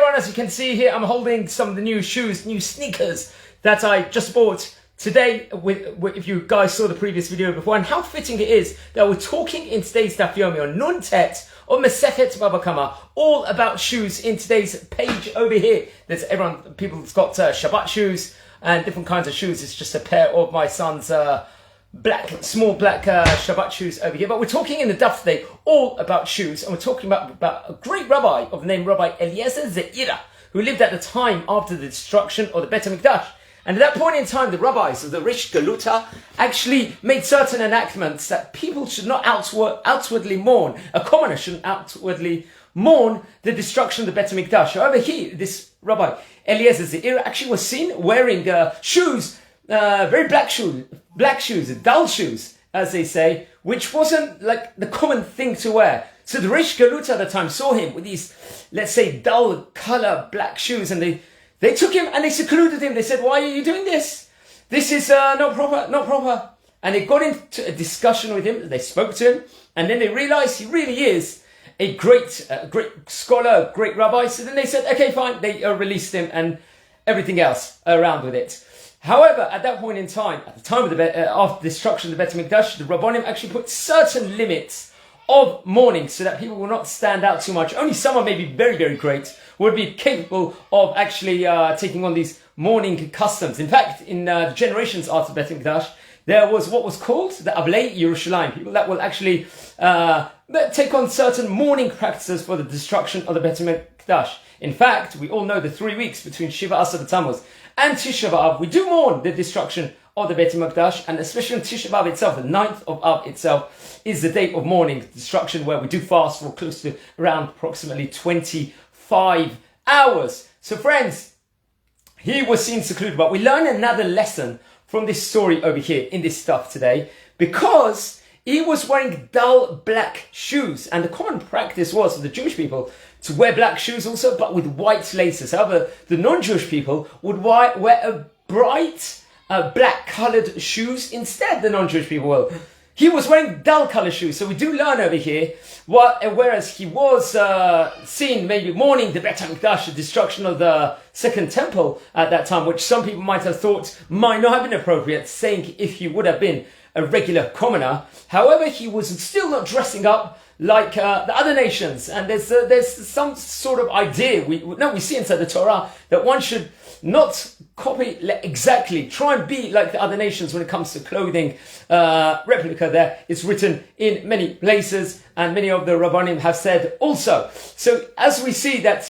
everyone, as you can see here, I'm holding some of the new shoes, new sneakers that I just bought today. If you guys saw the previous video before, and how fitting it is that we're talking in today's Daf Yomi on Nun Tet or Masechet Bava Kamma, all about shoes in today's page over here. There's people's got Shabbat shoes and different kinds of shoes. It's just a pair of my son's small black Shabbat shoes over here. But we're talking in the Daf today all about shoes, and we're talking about a great rabbi of the name Rabbi Eliezer Zeira, who lived at the time after the destruction of the Bet Hamikdash. And at that point in time, the rabbis of the Rish Galuta actually made certain enactments that people should not outwardly mourn. A commoner shouldn't outwardly mourn the destruction of the Bet Hamikdash. However, this Rabbi Eliezer Zeira actually was seen wearing shoes, very black shoes, dull shoes, as they say, which wasn't like the common thing to wear. So the Rish Galuta at the time saw him with these, let's say, dull color black shoes, and they took him and they secluded him. They said, "Why are you doing this? This is not proper." And they got into a discussion with him. They spoke to him, and then they realized he really is a great scholar, great rabbi. So then they said, "Okay, fine." They released him and everything else around with it. However, at that point in time, at the time of after the destruction of the Bet Hamikdash, the Rabbanim actually put certain limits of mourning so that people will not stand out too much. Only someone maybe very, very great would be capable of actually taking on these mourning customs. In fact, in the generations after Bet Hamikdash, there was what was called the Ablei Yerushalayim, people that will actually take on certain mourning practices for the destruction of the Bet Hamikdash. In fact, we all know the 3 weeks between Shiva Asar Tammuz and Tisha B'Av, we do mourn the destruction of the Bet Hamikdash, and especially on Tisha B'Av itself, the 9th of Av itself, is the day of mourning, destruction, where we do fast for close to around approximately 25 hours. So friends, he was seen secluded, but we learn another lesson from this story over here in this stuff today, because he was wearing dull black shoes, and the common practice was for the Jewish people to wear black shoes also, but with white laces. However, the non-Jewish people would wear a bright black coloured shoes instead. The non-Jewish people will. He was wearing dull coloured shoes, so we do learn over here. Whereas he was seen maybe mourning the Bet Hamikdash, the destruction of the Second Temple at that time, which some people might have thought might not have been appropriate, saying if he would have been a regular commoner. However, he was still not dressing up like the other nations, and there's some sort of idea we see inside the Torah that one should not copy exactly, try and be like the other nations when it comes to clothing. Replica there is written in many places, and many of the Rabbanim have said also. So as we see that